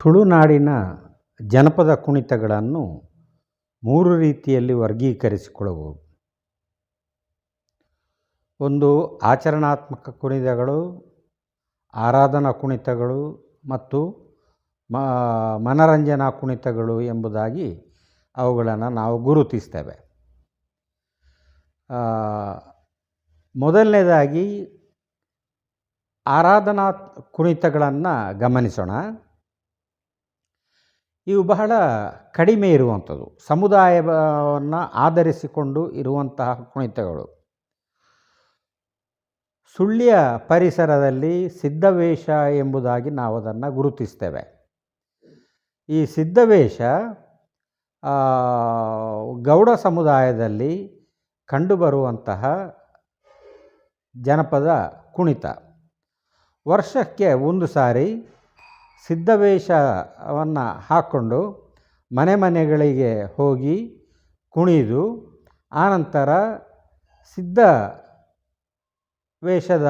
ತುಳುನಾಡಿನ ಜನಪದ ಕುಣಿತಗಳನ್ನು 3 ರೀತಿಯಲ್ಲಿ ವರ್ಗೀಕರಿಸಿಕೊಳ್ಳಬಹುದು. ಒಂದು ಆಚರಣಾತ್ಮಕ ಕುಣಿತಗಳು, ಆರಾಧನಾ ಕುಣಿತಗಳು ಮತ್ತು ಮನರಂಜನಾ ಕುಣಿತಗಳು ಎಂಬುದಾಗಿ ಅವುಗಳನ್ನು ನಾವು ಗುರುತಿಸ್ತೇವೆ. ಮೊದಲನೇದಾಗಿ ಆರಾಧನಾ ಕುಣಿತಗಳನ್ನು ಗಮನಿಸೋಣ. ಇವು ಬಹಳ ಕಡಿಮೆ ಇರುವಂಥದ್ದು, ಸಮುದಾಯವನ್ನು ಆಧರಿಸಿಕೊಂಡು ಇರುವಂತಹ ಕುಣಿತಗಳು. ಸುಳ್ಯ ಪರಿಸರದಲ್ಲಿ ಸಿದ್ಧವೇಷ ಎಂಬುದಾಗಿ ನಾವು ಅದನ್ನು ಗುರುತಿಸ್ತೇವೆ. ಈ ಸಿದ್ಧವೇಷ ಗೌಡ ಸಮುದಾಯದಲ್ಲಿ ಕಂಡುಬರುವಂತಹ ಜನಪದ ಕುಣಿತ. ವರ್ಷಕ್ಕೆ ಒಂದು ಸಾರಿ ಸಿದ್ಧವೇಷವನ್ನು ಹಾಕ್ಕೊಂಡು ಮನೆಗಳಿಗೆ ಹೋಗಿ ಕುಣಿದು ಆನಂತರ ಸಿದ್ಧ ವೇಷದ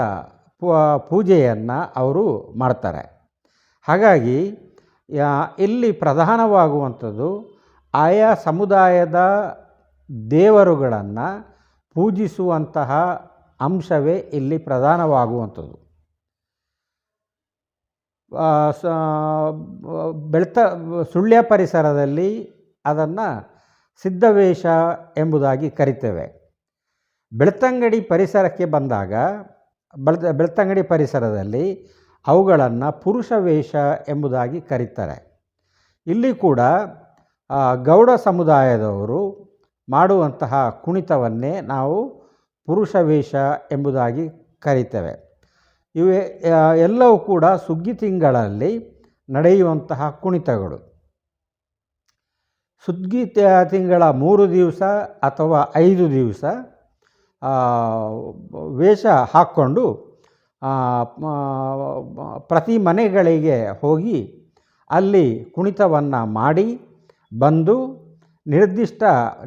ಪೂಜೆಯನ್ನು ಅವರು ಮಾಡ್ತಾರೆ. ಹಾಗಾಗಿ ಇಲ್ಲಿ ಪ್ರಧಾನವಾಗುವಂಥದ್ದು ಆಯಾ ಸಮುದಾಯದ ದೇವರುಗಳನ್ನು ಪೂಜಿಸುವಂತಹ ಅಂಶವೇ ಇಲ್ಲಿ ಪ್ರಧಾನವಾಗುವಂಥದ್ದು. ಸುಳ್ಯ ಪರಿಸರದಲ್ಲಿ ಅದನ್ನು ಸಿದ್ಧವೇಷ ಎಂಬುದಾಗಿ ಕರಿತೇವೆ. ಬೆಳ್ತಂಗಡಿ ಪರಿಸರಕ್ಕೆ ಬಂದಾಗ ಬೆಳ್ತಂಗಡಿ ಪರಿಸರದಲ್ಲಿ ಅವುಗಳನ್ನು ಪುರುಷ ವೇಷ ಎಂಬುದಾಗಿ ಕರೀತಾರೆ. ಇಲ್ಲಿ ಕೂಡ ಗೌಡ ಸಮುದಾಯದವರು ಮಾಡುವಂತಹ ಕುಣಿತವನ್ನೇ ನಾವು ಪುರುಷ ವೇಷ ಎಂಬುದಾಗಿ ಕರೀತೇವೆ. ಇವೇ ಎಲ್ಲವೂ ಕೂಡ ಸುಗ್ಗಿ ತಿಂಗಳಲ್ಲಿ ನಡೆಯುವಂತಹ ಕುಣಿತಗಳು. ಸುಗ್ಗಿ ತಿಂಗಳ 3 ದಿವಸ ಅಥವಾ 5 ದಿವಸ ವೇಷ ಹಾಕ್ಕೊಂಡು ಪ್ರತಿ ಮನೆಗಳಿಗೆ ಹೋಗಿ ಅಲ್ಲಿ ಕುಣಿತವನ್ನು ಮಾಡಿ ಬಂದು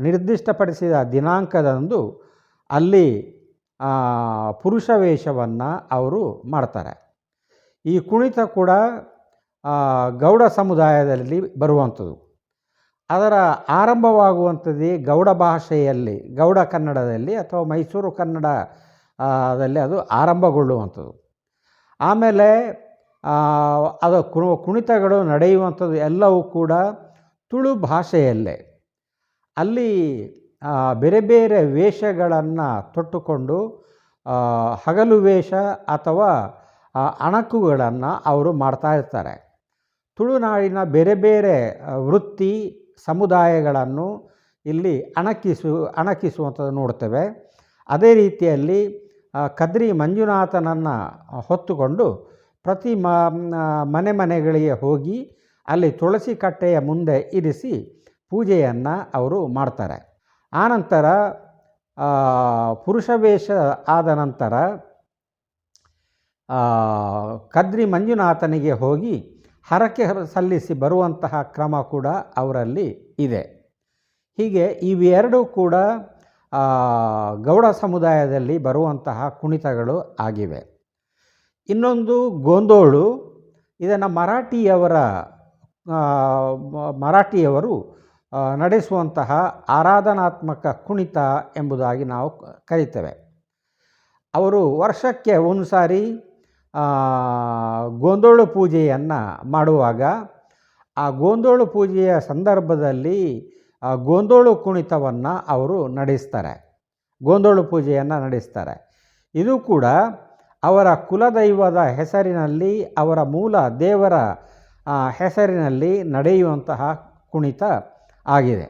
ನಿರ್ದಿಷ್ಟಪಡಿಸಿದ ದಿನಾಂಕದಂದು ಅಲ್ಲಿ ಪುರುಷ ವೇಷವನ್ನು ಅವರು ಮಾಡ್ತಾರೆ. ಈ ಕುಣಿತ ಕೂಡ ಗೌಡ ಸಮುದಾಯದಲ್ಲಿ ಬರುವಂಥದ್ದು. ಅದರ ಆರಂಭವಾಗುವಂಥದ್ದೇ ಗೌಡ ಭಾಷೆಯಲ್ಲಿ, ಗೌಡ ಕನ್ನಡದಲ್ಲಿ ಅಥವಾ ಮೈಸೂರು ಕನ್ನಡದಲ್ಲಿ ಅದು ಆರಂಭಗೊಳ್ಳುವಂಥದ್ದು. ಆಮೇಲೆ ಅದು ಕುಣಿತಗಳು ನಡೆಯುವಂಥದ್ದು ಎಲ್ಲವೂ ಕೂಡ ತುಳು ಭಾಷೆಯಲ್ಲೇ. ಅಲ್ಲಿ ಬೇರೆ ಬೇರೆ ವೇಷಗಳನ್ನು ತೊಟ್ಟುಕೊಂಡು ಹಗಲು ವೇಷ ಅಥವಾ ಅಣಕುಗಳನ್ನು ಅವರು ಮಾಡ್ತಾ ಇರ್ತಾರೆ. ತುಳುನಾಡಿನ ಬೇರೆ ಬೇರೆ ವೃತ್ತಿ ಸಮುದಾಯಗಳನ್ನು ಇಲ್ಲಿ ಅಣಕಿಸುವಂಥದ್ದು ನೋಡ್ತೇವೆ. ಅದೇ ರೀತಿಯಲ್ಲಿ ಕದ್ರಿ ಮಂಜುನಾಥನನ್ನು ಹೊತ್ತುಕೊಂಡು ಪ್ರತಿ ಮನೆಗಳಿಗೆ ಹೋಗಿ ಅಲ್ಲಿ ತುಳಸಿ ಕಟ್ಟೆಯ ಮುಂದೆ ಇರಿಸಿ ಪೂಜೆಯನ್ನು ಅವರು ಮಾಡ್ತಾರೆ. ಆನಂತರ ಪುರುಷ ವೇಷ ಆದ ನಂತರ ಕದ್ರಿ ಮಂಜುನಾಥನಿಗೆ ಹೋಗಿ ಹರಕೆ ಸಲ್ಲಿಸಿ ಬರುವಂತಹ ಕ್ರಮ ಕೂಡ ಅವರಲ್ಲಿ ಇದೆ. ಹೀಗೆ ಇವೆರಡೂ ಕೂಡ ಗೌಡ ಸಮುದಾಯದಲ್ಲಿ ಬರುವಂತಹ ಕುಣಿತಗಳು ಆಗಿವೆ. ಇನ್ನೊಂದು ಗೋಂದೋಳು. ಇದನ್ನು ಮರಾಠಿಯವರು ನಡೆಸುವಂತಹ ಆರಾಧನಾತ್ಮಕ ಕುಣಿತ ಎಂಬುದಾಗಿ ನಾವು ಕರೀತೇವೆ. ಅವರು ವರ್ಷಕ್ಕೆ ಒಂದು ಸಾರಿ ಗೋಂದೋಳು ಪೂಜೆಯನ್ನು ಮಾಡುವಾಗ ಆ ಗೋಂದೋಳು ಪೂಜೆಯ ಸಂದರ್ಭದಲ್ಲಿ ಗೋಂದೋಳು ಕುಣಿತವನ್ನು ಅವರು ನಡೆಸ್ತಾರೆ, ಗೋಂದೋಳು ಪೂಜೆಯನ್ನು ನಡೆಸ್ತಾರೆ. ಇದು ಕೂಡ ಅವರ ಕುಲದೈವದ ಹೆಸರಿನಲ್ಲಿ, ಅವರ ಮೂಲ ದೇವರ ಹೆಸರಿನಲ್ಲಿ ನಡೆಯುವಂತಹ ಕುಣಿತ ಆಗಿದೆ.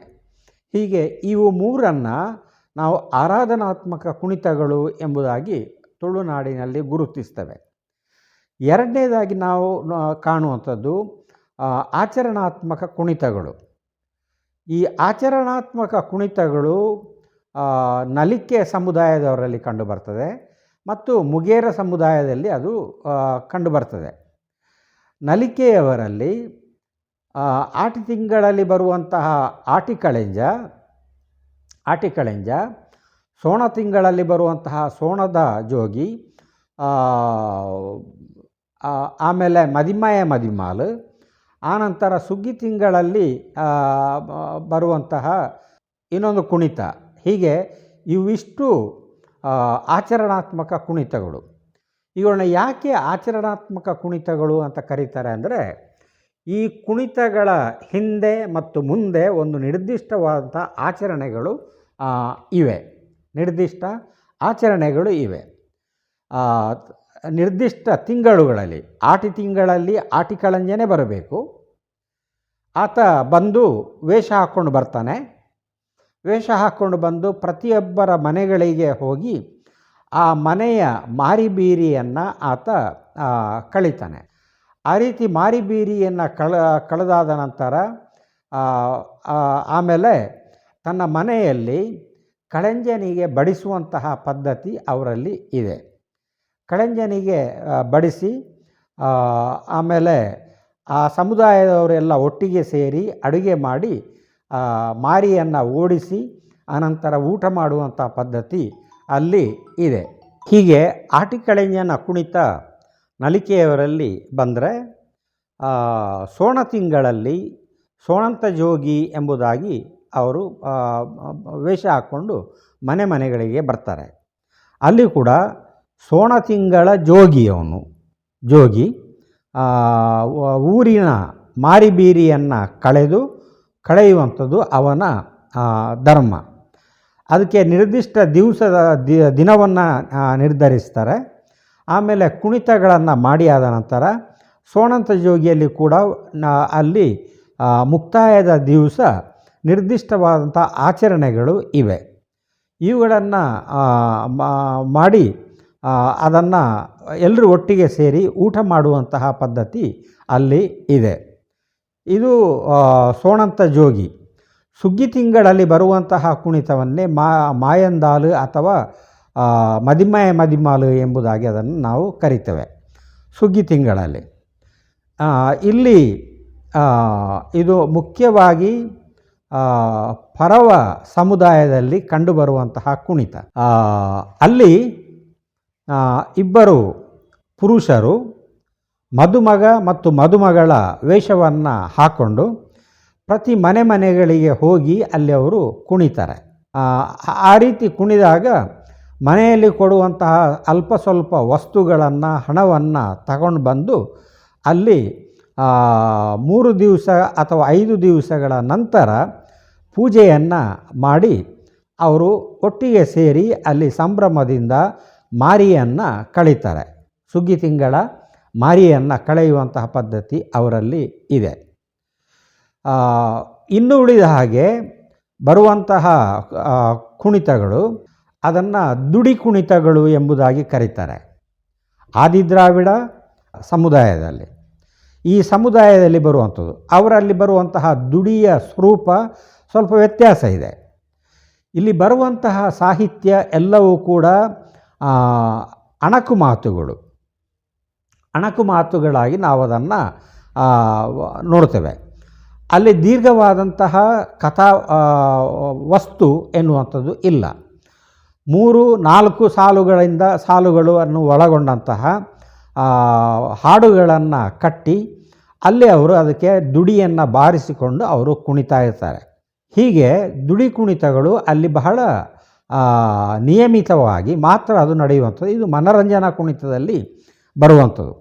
ಹೀಗೆ ಇವು 3 ನಾವು ಆರಾಧನಾತ್ಮಕ ಕುಣಿತಗಳು ಎಂಬುದಾಗಿ ತುಳುನಾಡಿನಲ್ಲಿ ಗುರುತಿಸ್ತೇವೆ. ಎರಡನೇದಾಗಿ ನಾವು ಕಾಣುವಂಥದ್ದು ಆಚರಣಾತ್ಮಕ ಕುಣಿತಗಳು. ಈ ಆಚರಣಾತ್ಮಕ ಕುಣಿತಗಳು ನಲಿಕೆ ಸಮುದಾಯದವರಲ್ಲಿ ಕಂಡುಬರ್ತದೆ ಮತ್ತು ಮುಗೇರ ಸಮುದಾಯದಲ್ಲಿ ಅದು ಕಂಡುಬರ್ತದೆ. ನಲಿಕೆಯವರಲ್ಲಿ ಆಟಿ ತಿಂಗಳಲ್ಲಿ ಬರುವಂತಹ ಆಟಿಕಳೆಂಜ, ಸೋಣ ತಿಂಗಳಲ್ಲಿ ಬರುವಂತಹ ಸೋಣದ ಜೋಗಿ, ಆಮೇಲೆ ಮದಿಮಾಲು, ಆನಂತರ ಸುಗ್ಗಿ ತಿಂಗಳಲ್ಲಿ ಬರುವಂತಹ ಇನ್ನೊಂದು ಕುಣಿತ. ಹೀಗೆ ಇವಿಷ್ಟು ಆಚರಣಾತ್ಮಕ ಕುಣಿತಗಳು. ಇವುಗಳನ್ನ ಯಾಕೆ ಆಚರಣಾತ್ಮಕ ಕುಣಿತಗಳು ಅಂತ ಕರೀತಾರೆ ಅಂದರೆ, ಈ ಕುಣಿತಗಳ ಹಿಂದೆ ಮತ್ತು ಮುಂದೆ ಒಂದು ನಿರ್ದಿಷ್ಟವಾದಂಥ ಆಚರಣೆಗಳು ಇವೆ. ನಿರ್ದಿಷ್ಟ ಆಚರಣೆಗಳು ಇವೆ. ನಿರ್ದಿಷ್ಟ ತಿಂಗಳುಗಳಲ್ಲಿ, ಆಟಿ ತಿಂಗಳಲ್ಲಿ ಆಟಿ ಕಳಂಜನೆ ಬರಬೇಕು. ಆತ ಬಂದು ವೇಷ ಹಾಕ್ಕೊಂಡು ಬರ್ತಾನೆ. ವೇಷ ಹಾಕ್ಕೊಂಡು ಬಂದು ಪ್ರತಿಯೊಬ್ಬರ ಮನೆಗಳಿಗೆ ಹೋಗಿ ಆ ಮನೆಯ ಮಾರಿಬೀರಿಯನ್ನು ಆತ ಕಳೀತಾನೆ. ಆ ರೀತಿ ಮಾರಿಬೀರಿಯನ್ನು ಕಳೆದಾದ ನಂತರ ಆಮೇಲೆ ತನ್ನ ಮನೆಯಲ್ಲಿ ಕಳಂಜನಿಗೆ ಬಡಿಸುವಂತಹ ಪದ್ಧತಿ ಅವರಲ್ಲಿ ಇದೆ. ಕಳಂಜನಿಗೆ ಬಡಿಸಿ ಆಮೇಲೆ ಆ ಸಮುದಾಯದವರೆಲ್ಲ ಒಟ್ಟಿಗೆ ಸೇರಿ ಅಡುಗೆ ಮಾಡಿ ಮಾರಿಯನ್ನು ಓಡಿಸಿ ಅನಂತರ ಊಟ ಮಾಡುವಂಥ ಪದ್ಧತಿ ಅಲ್ಲಿ ಇದೆ. ಹೀಗೆ ಆಟಿ ಕಳಂಜನ ಕುಣಿತ ನಲಿಕೆಯವರಲ್ಲಿ ಬಂದರೆ, ಸೋಣ ತಿಂಗಳಲ್ಲಿ ಸೋಣಂತ ಜೋಗಿ ಎಂಬುದಾಗಿ ಅವರು ವೇಷ ಹಾಕ್ಕೊಂಡು ಮನೆಗಳಿಗೆ ಬರ್ತಾರೆ. ಅಲ್ಲಿ ಕೂಡ ಸೋಣ ತಿಂಗಳ ಜೋಗಿಯವನು ಜೋಗಿ ಊರಿನ ಮಾರಿಬೀರಿಯನ್ನು ಕಳೆಯುವಂಥದ್ದು ಅವನ ಧರ್ಮ. ಅದಕ್ಕೆ ನಿರ್ದಿಷ್ಟ ದಿನವನ್ನು ನಿರ್ಧರಿಸ್ತಾರೆ. ಆಮೇಲೆ ಕುಣಿತಗಳನ್ನು ಮಾಡಿ ಆದ ನಂತರ ಸೋಣಂತ ಜೋಗಿಯಲ್ಲಿ ಕೂಡ ಅಲ್ಲಿ ಮುಕ್ತಾಯದ ದಿವಸ ನಿರ್ದಿಷ್ಟವಾದಂಥ ಆಚರಣೆಗಳು ಇವೆ. ಇವುಗಳನ್ನು ಮಾಡಿ ಅದನ್ನು ಎಲ್ಲರೂ ಒಟ್ಟಿಗೆ ಸೇರಿ ಊಟ ಮಾಡುವಂತಹ ಪದ್ಧತಿ ಅಲ್ಲಿ ಇದೆ. ಇದು ಸೋಣಂತ ಜೋಗಿ. ಸುಗ್ಗಿ ತಿಂಗಳಲ್ಲಿ ಬರುವಂತಹ ಕುಣಿತವನ್ನೇ ಮಾಯಂದಾಲು ಅಥವಾ ಮದಿಮಾಲು ಎಂಬುದಾಗಿ ಅದನ್ನು ನಾವು ಕರಿತೇವೆ. ಸುಗ್ಗಿ ತಿಂಗಳಲ್ಲಿ ಇಲ್ಲಿ ಇದು ಮುಖ್ಯವಾಗಿ ಪರವ ಸಮುದಾಯದಲ್ಲಿ ಕಂಡುಬರುವಂತಹ ಕುಣಿತ. ಅಲ್ಲಿ ಇಬ್ಬರು ಪುರುಷರು ಮದುಮಗ ಮತ್ತು ಮದುಮಗಳ ವೇಷವನ್ನು ಹಾಕ್ಕೊಂಡು ಪ್ರತಿ ಮನೆಗಳಿಗೆ ಹೋಗಿ ಅಲ್ಲಿ ಅವರು ಕುಣಿತಾರೆ. ಆ ರೀತಿ ಕುಣಿದಾಗ ಮನೆಯಲ್ಲಿ ಕೊಡುವಂತಹ ಅಲ್ಪ ಸ್ವಲ್ಪ ವಸ್ತುಗಳನ್ನು, ಹಣವನ್ನು ತಗೊಂಡು ಬಂದು ಅಲ್ಲಿ 3 ದಿವಸ ಅಥವಾ 5 ದಿವಸಗಳ ನಂತರ ಪೂಜೆಯನ್ನು ಮಾಡಿ ಅವರು ಒಟ್ಟಿಗೆ ಸೇರಿ ಅಲ್ಲಿ ಸಂಭ್ರಮದಿಂದ ಮಾರಿಯನ್ನು ಕಳೀತಾರೆ. ಸುಗ್ಗಿ ತಿಂಗಳ ಮಾರಿಯನ್ನು ಕಳೆಯುವಂತಹ ಪದ್ಧತಿ ಅವರಲ್ಲಿ ಇದೆ. ಇನ್ನು ಉಳಿದ ಹಾಗೆ ಬರುವಂತಹ ಕುಣಿತಗಳು ಅದನ್ನು ದುಡಿ ಕುಣಿತಗಳು ಎಂಬುದಾಗಿ ಕರೀತಾರೆ. ಆದಿದ್ರಾವಿಡ ಸಮುದಾಯದಲ್ಲಿ, ಈ ಸಮುದಾಯದಲ್ಲಿ ಬರುವಂಥದ್ದು, ಅವರಲ್ಲಿ ಬರುವಂತಹ ದುಡಿಯ ಸ್ವರೂಪ ಸ್ವಲ್ಪ ವ್ಯತ್ಯಾಸ ಇದೆ. ಇಲ್ಲಿ ಬರುವಂತಹ ಸಾಹಿತ್ಯ ಎಲ್ಲವೂ ಕೂಡ ಅಣಕು ಮಾತುಗಳಾಗಿ ನಾವು ಅದನ್ನು ನೋಡ್ತೇವೆ. ಅಲ್ಲಿ ದೀರ್ಘವಾದಂತಹ ಕಥಾ ವಸ್ತು ಎನ್ನುವಂಥದ್ದು ಇಲ್ಲ. 3-4 ಸಾಲುಗಳು ಒಳಗೊಂಡಂತಹ ಹಾಡುಗಳನ್ನು ಕಟ್ಟಿ ಅಲ್ಲಿ ಅವರು ಅದಕ್ಕೆ ದುಡಿಯನ್ನು ಬಾರಿಸಿಕೊಂಡು ಅವರು ಕುಣಿತಾ ಇರ್ತಾರೆ. ಹೀಗೆ ದುಡಿ ಕುಣಿತಗಳು ಅಲ್ಲಿ ಬಹಳ ನಿಯಮಿತವಾಗಿ ಮಾತ್ರ ಅದು ನಡೆಯುವಂಥದ್ದು. ಇದು ಮನರಂಜನಾ ಕುಣಿತದಲ್ಲಿ ಬರುವಂಥದ್ದು.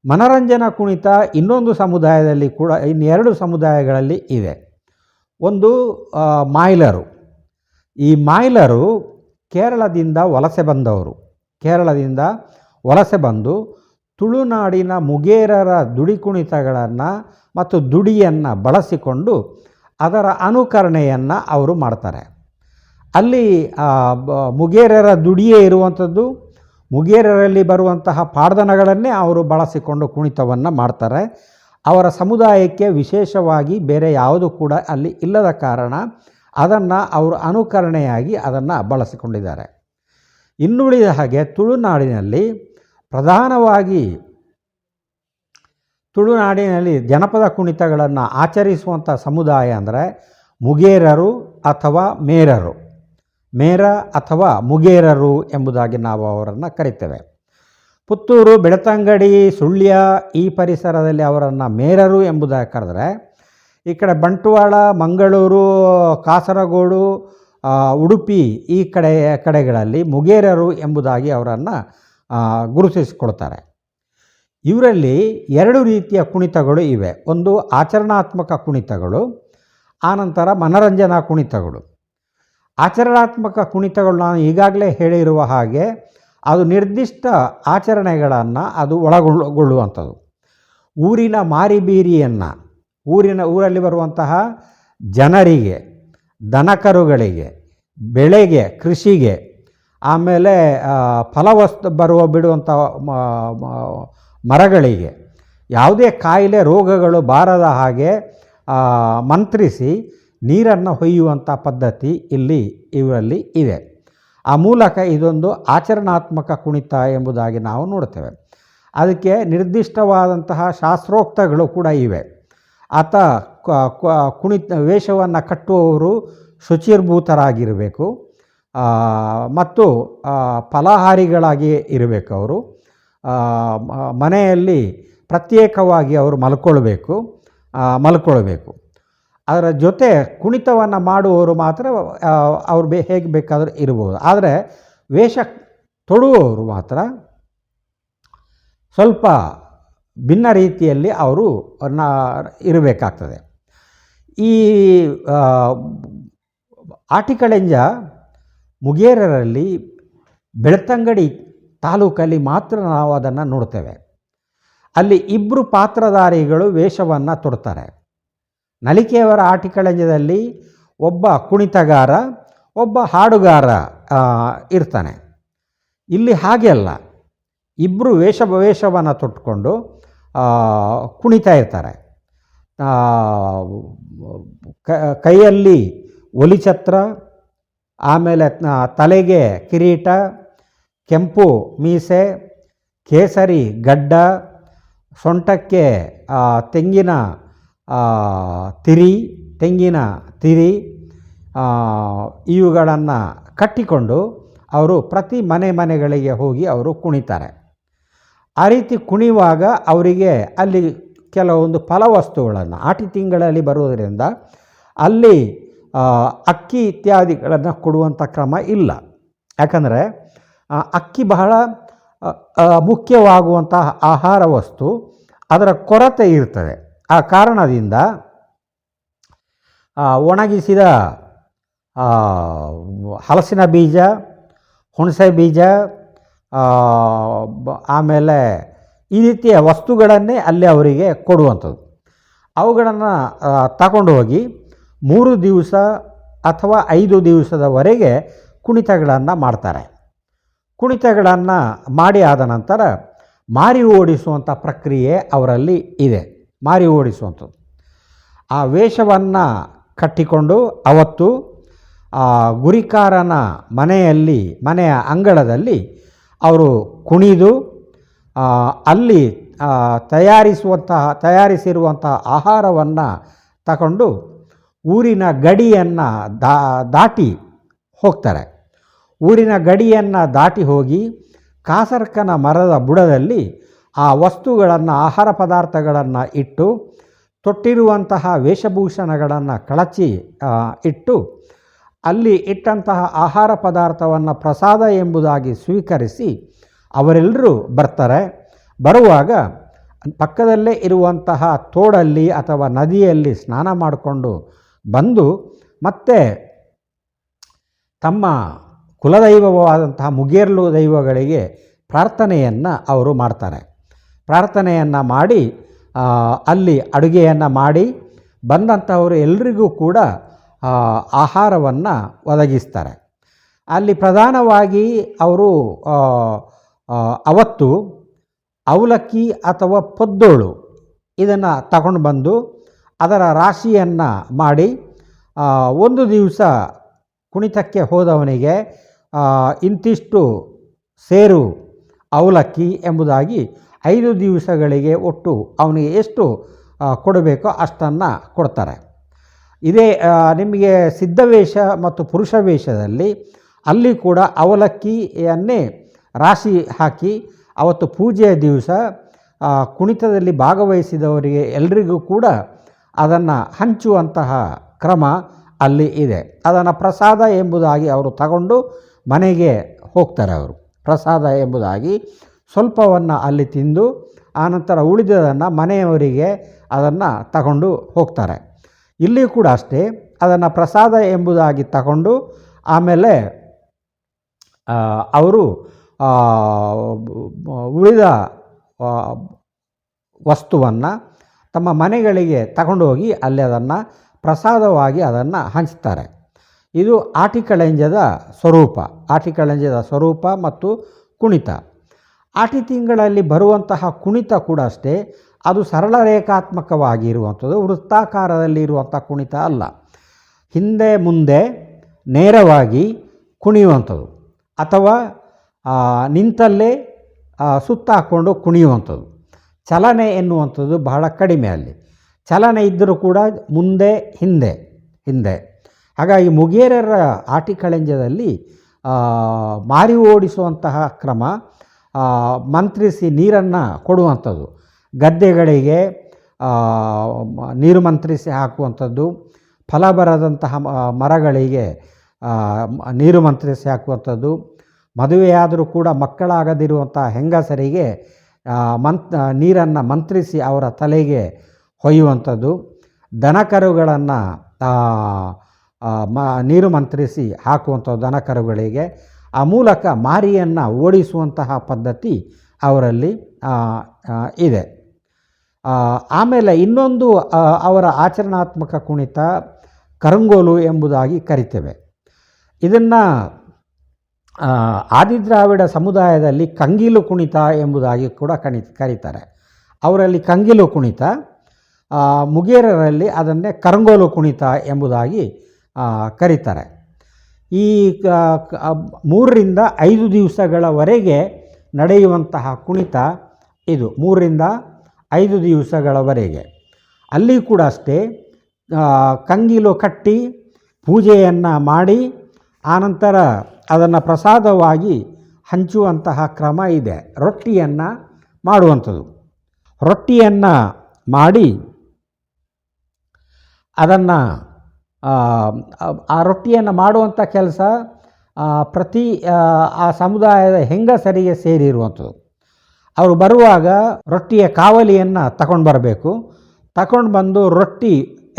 ಮನರಂಜನಾ ಕುಣಿತ ಇನ್ನೊಂದು ಸಮುದಾಯದಲ್ಲಿ ಕೂಡ, ಇನ್ನೆರಡು ಸಮುದಾಯಗಳಲ್ಲಿ ಇದೆ. ಒಂದು ಮಾಯ್ಲರು. ಈ ಮಾಯ್ಲರು ಕೇರಳದಿಂದ ವಲಸೆ ಬಂದು ತುಳುನಾಡಿನ ಮುಗೇರರ ದುಡಿ ಕುಣಿತಗಳನ್ನು ಮತ್ತು ದುಡಿಯನ್ನು ಬಳಸಿಕೊಂಡು ಅದರ ಅನುಕರಣೆಯನ್ನು ಅವರು ಮಾಡ್ತಾರೆ. ಅಲ್ಲಿ ಮುಗೇರರ ದುಡಿಯೇ ಇರುವಂಥದ್ದು. ಮುಗೇರರಲ್ಲಿ ಬರುವಂತಹ ಪಾಡ್ದನಗಳನ್ನೇ ಅವರು ಬಳಸಿಕೊಂಡು ಕುಣಿತವನ್ನು ಮಾಡ್ತಾರೆ. ಅವರ ಸಮುದಾಯಕ್ಕೆ ವಿಶೇಷವಾಗಿ ಬೇರೆ ಯಾವುದು ಕೂಡ ಅಲ್ಲಿ ಇಲ್ಲದ ಕಾರಣ ಅದನ್ನು ಅವರು ಅನುಕರಣೆಯಾಗಿ ಅದನ್ನು ಬಳಸಿಕೊಂಡಿದ್ದಾರೆ. ಇನ್ನುಳಿದ ಹಾಗೆ ತುಳುನಾಡಿನಲ್ಲಿ ಪ್ರಧಾನವಾಗಿ ಜನಪದ ಕುಣಿತಗಳನ್ನು ಆಚರಿಸುವಂಥ ಸಮುದಾಯ ಅಂದರೆ ಮುಗೇರರು ಅಥವಾ ಮೇರ ಅಥವಾ ಮುಗೇರರು ಎಂಬುದಾಗಿ ನಾವು ಅವರನ್ನು ಕರಿತೇವೆ. ಪುತ್ತೂರು, ಬೆಳ್ತಂಗಡಿ, ಸುಳ್ಯ ಈ ಪರಿಸರದಲ್ಲಿ ಅವರನ್ನು ಮೇರರು ಎಂಬುದಾಗಿ ಕರೆದರೆ, ಈ ಕಡೆ ಬಂಟ್ವಾಳ, ಮಂಗಳೂರು, ಕಾಸರಗೋಡು, ಉಡುಪಿ ಈ ಕಡೆಗಳಲ್ಲಿ ಮುಗೇರರು ಎಂಬುದಾಗಿ ಅವರನ್ನು ಗುರುತಿಸಿಕೊಳ್ತಾರೆ. ಇವರಲ್ಲಿ ಎರಡು ರೀತಿಯ ಕುಣಿತಗಳು ಇವೆ. ಒಂದು ಆಚರಣಾತ್ಮಕ ಕುಣಿತಗಳು, ಆನಂತರ ಮನರಂಜನಾ ಕುಣಿತಗಳು. ಆಚರಣಾತ್ಮಕ ಕುಣಿತಗಳು ನಾನು ಈಗಾಗಲೇ ಹೇಳಿರುವ ಹಾಗೆ ಅದು ನಿರ್ದಿಷ್ಟ ಆಚರಣೆಗಳನ್ನು ಅದು ಒಳಗೊಳ್ಳುವಂಥದ್ದು. ಊರಿನ ಮಾರಿಬೀರಿಯನ್ನು ಊರಲ್ಲಿ ಬರುವಂತಹ ಜನರಿಗೆ, ದನಕರುಗಳಿಗೆ, ಬೆಳೆಗೆ, ಕೃಷಿಗೆ, ಆಮೇಲೆ ಫಲವಸ್ತು ಬಿಡುವಂಥ ಮರಗಳಿಗೆ ಯಾವುದೇ ಕಾಯಿಲೆ ರೋಗಗಳು ಬಾರದ ಹಾಗೆ ಮಂತ್ರಿಸಿ ನೀರನ್ನು ಹೊಯ್ಯುವಂಥ ಪದ್ಧತಿ ಇವರಲ್ಲಿ ಇದೆ. ಆ ಮೂಲಕ ಇದೊಂದು ಆಚರಣಾತ್ಮಕ ಕುಣಿತ ಎಂಬುದಾಗಿ ನಾವು ನೋಡ್ತೇವೆ. ಅದಕ್ಕೆ ನಿರ್ದಿಷ್ಟವಾದಂತಹ ಶಾಸ್ತ್ರೋಕ್ತಗಳು ಕೂಡ ಇವೆ. ಆತ ವೇಷವನ್ನು ಕಟ್ಟುವವರು ಶುಚಿರ್ಭೂತರಾಗಿರಬೇಕು ಮತ್ತು ಫಲಾಹಾರಿಗಳಾಗಿ ಇರಬೇಕು. ಅವರು ಮನೆಯಲ್ಲಿ ಪ್ರತ್ಯೇಕವಾಗಿ ಅವರು ಮಲ್ಕೊಳ್ಬೇಕು. ಅದರ ಜೊತೆ ಕುಣಿತವನ್ನು ಮಾಡುವವರು ಮಾತ್ರ ಅವರು ಹೇಗೆ ಬೇಕಾದರೂ ಇರ್ಬೋದು. ಆದರೆ ವೇಷ ತೊಡುವವರು ಮಾತ್ರ ಸ್ವಲ್ಪ ಭಿನ್ನ ರೀತಿಯಲ್ಲಿ ಅವರು ಇರಬೇಕಾಗ್ತದೆ. ಈ ಆಟಿಕಳೆಂಜ ಮುಗೇರರಲ್ಲಿ ಬೆಳ್ತಂಗಡಿ ತಾಲೂಕಲ್ಲಿ ಮಾತ್ರ ನಾವು ಅದನ್ನು ನೋಡ್ತೇವೆ. ಅಲ್ಲಿ ಇಬ್ಬರು ಪಾತ್ರಧಾರಿಗಳು ವೇಷವನ್ನು ತೊಡ್ತಾರೆ. ನಲಿಕೆಯವರ ಆಟಿಕಳೆಂಜದಲ್ಲಿ ಒಬ್ಬ ಕುಣಿತಗಾರ, ಒಬ್ಬ ಹಾಡುಗಾರ ಇರ್ತಾನೆ. ಇಲ್ಲಿ ಹಾಗೆ ಅಲ್ಲ, ಇಬ್ಬರು ವೇಷವನ್ನು ತೊಟ್ಕೊಂಡು ಕುಣಿತಾ ಇರ್ತಾರೆ. ಕೈಯಲ್ಲಿ ಒಲಿಛತ್ರ, ಆಮೇಲೆ ತಲೆಗೆ ಕಿರೀಟ, ಕೆಂಪು ಮೀಸೆ, ಕೇಸರಿ ಗಡ್ಡ, ಸೊಂಟಕ್ಕೆ ತೆಂಗಿನ ತಿರಿ ಇವುಗಳನ್ನು ಕಟ್ಟಿಕೊಂಡು ಅವರು ಪ್ರತಿ ಮನೆಗಳಿಗೆ ಹೋಗಿ ಅವರು ಕುಣಿತಾರೆ. ಆ ರೀತಿ ಕುಣಿಯುವಾಗ ಅವರಿಗೆ ಅಲ್ಲಿ ಕೆಲವೊಂದು ಫಲವಸ್ತುಗಳನ್ನು ಆಟಿ ತಿಂಗಳಲ್ಲಿ ಬರುವುದರಿಂದ ಅಲ್ಲಿ ಅಕ್ಕಿ ಇತ್ಯಾದಿಗಳನ್ನು ಕೊಡುವಂಥ ಕ್ರಮ ಇಲ್ಲ. ಯಾಕಂದರೆ ಅಕ್ಕಿ ಬಹಳ ಮುಖ್ಯವಾಗುವಂತಹ ಆಹಾರ ವಸ್ತು, ಅದರ ಕೊರತೆ ಇರ್ತದೆ. ಆ ಕಾರಣದಿಂದ ಒಣಗಿಸಿದ ಹಲಸಿನ ಬೀಜ, ಹುಣಸೆ ಬೀಜ, ಆಮೇಲೆ ಈ ರೀತಿಯ ವಸ್ತುಗಳನ್ನೇ ಅಲ್ಲಿ ಅವರಿಗೆ ಕೊಡುವಂಥದ್ದು. ಅವುಗಳನ್ನು ತಗೊಂಡು ಹೋಗಿ 3 ದಿವಸ ಅಥವಾ 5 ದಿವಸದವರೆಗೆ ಕುಣಿತಗಳನ್ನು ಮಾಡ್ತಾರೆ. ಕುಣಿತಗಳನ್ನು ಮಾಡಿ ಆದ ನಂತರ ಮಾರಿ ಓಡಿಸುವಂಥ ಪ್ರಕ್ರಿಯೆ ಅವರಲ್ಲಿ ಇದೆ. ಮಾರಿ ಓಡಿಸುವಂಥದ್ದು. ಆ ವೇಷವನ್ನು ಕಟ್ಟಿಕೊಂಡು ಅವತ್ತು ಗುರಿಕಾರನ ಮನೆಯ ಅಂಗಳದಲ್ಲಿ ಅವರು ಕುಣಿದು ಅಲ್ಲಿ ತಯಾರಿಸಿರುವಂತಹ ಆಹಾರವನ್ನು ತಗೊಂಡು ಊರಿನ ಗಡಿಯನ್ನು ದಾಟಿ ಹೋಗ್ತಾರೆ. ಊರಿನ ಗಡಿಯನ್ನು ದಾಟಿ ಹೋಗಿ ಕಾಸರ್ಕನ ಮರದ ಬುಡದಲ್ಲಿ ಆ ವಸ್ತುಗಳನ್ನು, ಆಹಾರ ಪದಾರ್ಥಗಳನ್ನು ಇಟ್ಟು, ತೊಟ್ಟಿರುವಂತಹ ವೇಷಭೂಷಣಗಳನ್ನು ಕಳಚಿ ಇಟ್ಟು, ಅಲ್ಲಿ ಇಟ್ಟಂತಹ ಆಹಾರ ಪದಾರ್ಥವನ್ನು ಪ್ರಸಾದ ಎಂಬುದಾಗಿ ಸ್ವೀಕರಿಸಿ ಅವರೆಲ್ಲರೂ ಬರ್ತಾರೆ. ಬರುವಾಗ ಪಕ್ಕದಲ್ಲೇ ಇರುವಂತಹ ತೋಡಲ್ಲಿ ಅಥವಾ ನದಿಯಲ್ಲಿ ಸ್ನಾನ ಮಾಡಿಕೊಂಡು ಬಂದು ಮತ್ತೆ ತಮ್ಮ ಕುಲದೈವವಾದಂತಹ ಮುಗೇರ್ಲು ದೈವಗಳಿಗೆ ಪ್ರಾರ್ಥನೆಯನ್ನು ಅವರು ಮಾಡ್ತಾರೆ. ಪ್ರಾರ್ಥನೆಯನ್ನು ಮಾಡಿ ಅಲ್ಲಿ ಅಡುಗೆಯನ್ನು ಮಾಡಿ ಬಂದಂಥವರು ಎಲ್ರಿಗೂ ಕೂಡ ಆಹಾರವನ್ನು ಒದಗಿಸ್ತಾರೆ. ಅಲ್ಲಿ ಪ್ರಧಾನವಾಗಿ ಅವರು ಅವತ್ತು ಅವಲಕ್ಕಿ ಅಥವಾ ಪದ್ದೋಳು ಇದನ್ನು ತಗೊಂಡು ಬಂದು ಅದರ ರಾಶಿಯನ್ನು ಮಾಡಿ ಒಂದು ದಿವಸ ಕುಣಿತಕ್ಕೆ ಹೋದವನಿಗೆ ಇಂತಿಷ್ಟು ಸೇರು ಅವಲಕ್ಕಿ ಎಂಬುದಾಗಿ 5 ದಿವಸಗಳಿಗೆ ಒಟ್ಟು ಅವನಿಗೆ ಎಷ್ಟು ಕೊಡಬೇಕೋ ಅಷ್ಟನ್ನು ಕೊಡ್ತಾರೆ. ಇದೇ ನಿಮಗೆ ಸಿದ್ಧವೇಷ ಮತ್ತು ಪುರುಷ ವೇಷದಲ್ಲಿ ಅಲ್ಲಿ ಕೂಡ ಅವಲಕ್ಕಿಯನ್ನೇ ರಾಶಿ ಹಾಕಿ ಅವತ್ತು ಪೂಜೆಯ ದಿವಸ ಕುಣಿತದಲ್ಲಿ ಭಾಗವಹಿಸಿದವರಿಗೆ ಎಲ್ರಿಗೂ ಕೂಡ ಅದನ್ನು ಹಂಚುವಂತಹ ಕ್ರಮ ಅಲ್ಲಿ ಇದೆ. ಅದನ್ನು ಪ್ರಸಾದ ಎಂಬುದಾಗಿ ಅವರು ತಗೊಂಡು ಮನೆಗೆ ಹೋಗ್ತಾರೆ. ಅವರು ಪ್ರಸಾದ ಎಂಬುದಾಗಿ ಸ್ವಲ್ಪವನ್ನು ಅಲ್ಲಿ ತಿಂದು ಆನಂತರ ಉಳಿದದನ್ನು ಮನೆಯವರಿಗೆ ಅದನ್ನು ತಗೊಂಡು ಹೋಗ್ತಾರೆ. ಇಲ್ಲಿ ಕೂಡ ಅಷ್ಟೇ, ಅದನ್ನು ಪ್ರಸಾದ ಎಂಬುದಾಗಿ ತಗೊಂಡು ಆಮೇಲೆ ಅವರು ಉಳಿದ ವಸ್ತುವನ್ನು ತಮ್ಮ ಮನೆಗಳಿಗೆ ತಗೊಂಡು ಹೋಗಿ ಅಲ್ಲಿ ಅದನ್ನು ಪ್ರಸಾದವಾಗಿ ಅದನ್ನು ಹಂಚ್ತಾರೆ. ಇದು ಆಟಿಕಳಂಜದ ಸ್ವರೂಪ. ಆಟಿಕಳಂಜದ ಸ್ವರೂಪ ಮತ್ತು ಕುಣಿತ. ಆಟಿ ತಿಂಗಳಲ್ಲಿ ಬರುವಂತಹ ಕುಣಿತ ಕೂಡ ಅಷ್ಟೇ, ಅದು ಸರಳ ರೇಖಾತ್ಮಕವಾಗಿರುವಂಥದ್ದು, ವೃತ್ತಾಕಾರದಲ್ಲಿ ಇರುವಂಥ ಕುಣಿತ ಅಲ್ಲ. ಹಿಂದೆ ಮುಂದೆ ನೇರವಾಗಿ ಕುಣಿಯುವಂಥದ್ದು ಅಥವಾ ನಿಂತಲ್ಲೇ ಸುತ್ತ ಹಾಕ್ಕೊಂಡು ಕುಣಿಯುವಂಥದ್ದು. ಚಲನೆ ಎನ್ನುವಂಥದ್ದು ಬಹಳ ಕಡಿಮೆ. ಅಲ್ಲಿ ಚಲನೆ ಇದ್ದರೂ ಕೂಡ ಮುಂದೆ ಹಿಂದೆ. ಹಾಗಾಗಿ ಮುಗೇರರ ಆಟಿಕಳಂಜದಲ್ಲಿ ಮಾರಿ ಓಡಿಸುವಂತಹ ಕ್ರಮ, ಮಂತ್ರಿಸಿ ನೀರನ್ನು ಕೊಡುವಂಥದ್ದು, ಗದ್ದೆಗಳಿಗೆ ನೀರು ಮಂತ್ರಿಸಿ ಹಾಕುವಂಥದ್ದು, ಫಲ ಬರದಂತಹ ಮರಗಳಿಗೆ ನೀರು ಮಂತ್ರಿಸಿ ಹಾಕುವಂಥದ್ದು, ಮದುವೆಯಾದರೂ ಕೂಡ ಮಕ್ಕಳಾಗದಿರುವಂಥ ಹೆಂಗಸರಿಗೆ ನೀರನ್ನು ಮಂತ್ರಿಸಿ ಅವರ ತಲೆಗೆ ಹೊಯ್ಯುವಂಥದ್ದು, ದನಕರುಗಳನ್ನು ನೀರು ಮಂತ್ರಿಸಿ ಹಾಕುವಂಥದ್ದು ದನಕರುಗಳಿಗೆ. ಆ ಮೂಲಕ ಮಾರಿಯನ್ನು ಓಡಿಸುವಂತಹ ಪದ್ಧತಿ ಅವರಲ್ಲಿ ಇದೆ. ಆಮೇಲೆ ಇನ್ನೊಂದು ಅವರ ಆಚರಣಾತ್ಮಕ ಕುಣಿತ ಕರಂಗೋಲು ಎಂಬುದಾಗಿ ಕರಿತೇವೆ. ಇದನ್ನು ಆದಿದ್ರಾವಿಡ ಸಮುದಾಯದಲ್ಲಿ ಕಂಗಿಲು ಕುಣಿತ ಎಂಬುದಾಗಿ ಕೂಡ ಕರೀತಾರೆ. ಅವರಲ್ಲಿ ಕಂಗಿಲು ಕುಣಿತ, ಮುಗೇರರಲ್ಲಿ ಅದನ್ನೇ ಕರಂಗೋಲು ಕುಣಿತ ಎಂಬುದಾಗಿ ಕರೀತಾರೆ. ಈ 3 ರಿಂದ 5 ದಿವಸಗಳವರೆಗೆ ನಡೆಯುವಂತಹ ಕುಣಿತ ಇದು. 3 ರಿಂದ 5 ದಿವಸಗಳವರೆಗೆ. ಅಲ್ಲಿ ಕೂಡ ಅಷ್ಟೇ, ಕಂಗಿಲು ಕಟ್ಟಿ ಪೂಜೆಯನ್ನು ಮಾಡಿ ಆನಂತರ ಅದನ್ನು ಪ್ರಸಾದವಾಗಿ ಹಂಚುವಂತಹ ಕ್ರಮ ಇದೆ. ರೊಟ್ಟಿಯನ್ನು ಮಾಡುವಂಥದ್ದು. ರೊಟ್ಟಿಯನ್ನು ಮಾಡಿ ಅದನ್ನು ಆ ರೊಟ್ಟಿಯನ್ನು ಮಾಡುವಂಥ ಕೆಲಸ ಪ್ರತಿ ಆ ಸಮುದಾಯದ ಹೆಂಗಸರಿಗೆ ಸೇರಿರುವಂಥದ್ದು. ಅವರು ಬರುವಾಗ ರೊಟ್ಟಿಯ ಕಾವಲಿಯನ್ನು ತಗೊಂಡು ಬರಬೇಕು. ತಗೊಂಡು ಬಂದು ರೊಟ್ಟಿ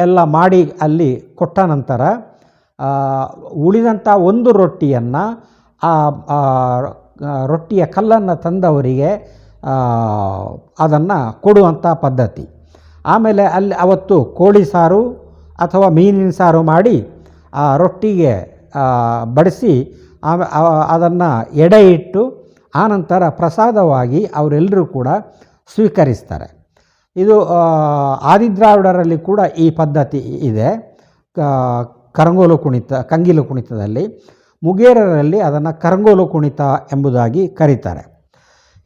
ಎಲ್ಲ ಮಾಡಿ ಅಲ್ಲಿ ಕೊಟ್ಟ ನಂತರ ಉಳಿದಂಥ ಒಂದು ರೊಟ್ಟಿಯನ್ನು ರೊಟ್ಟಿಯ ಕಲ್ಲನ್ನು ತಂದವರಿಗೆ ಅದನ್ನು ಕೊಡುವಂಥ ಪದ್ಧತಿ. ಆಮೇಲೆ ಅಲ್ಲಿ ಅವತ್ತು ಕೋಳಿ ಸಾರು ಅಥವಾ ಮೀನಿನ ಸಾರು ಮಾಡಿ ಆ ರೊಟ್ಟಿಗೆ ಬಡಿಸಿ ಅದನ್ನು ಎಡೆ ಇಟ್ಟು ಆನಂತರ ಪ್ರಸಾದವಾಗಿ ಅವರೆಲ್ಲರೂ ಕೂಡ ಸ್ವೀಕರಿಸ್ತಾರೆ. ಇದು ಆದಿದ್ರಾವಿಡರಲ್ಲಿ ಕೂಡ ಈ ಪದ್ಧತಿ ಇದೆ. ಕರಂಗೋಲು ಕುಣಿತ, ಕಂಗಿಲು ಕುಣಿತದಲ್ಲಿ. ಮುಗೇರರಲ್ಲಿ ಅದನ್ನು ಕರಂಗೋಲು ಕುಣಿತ ಎಂಬುದಾಗಿ ಕರೀತಾರೆ.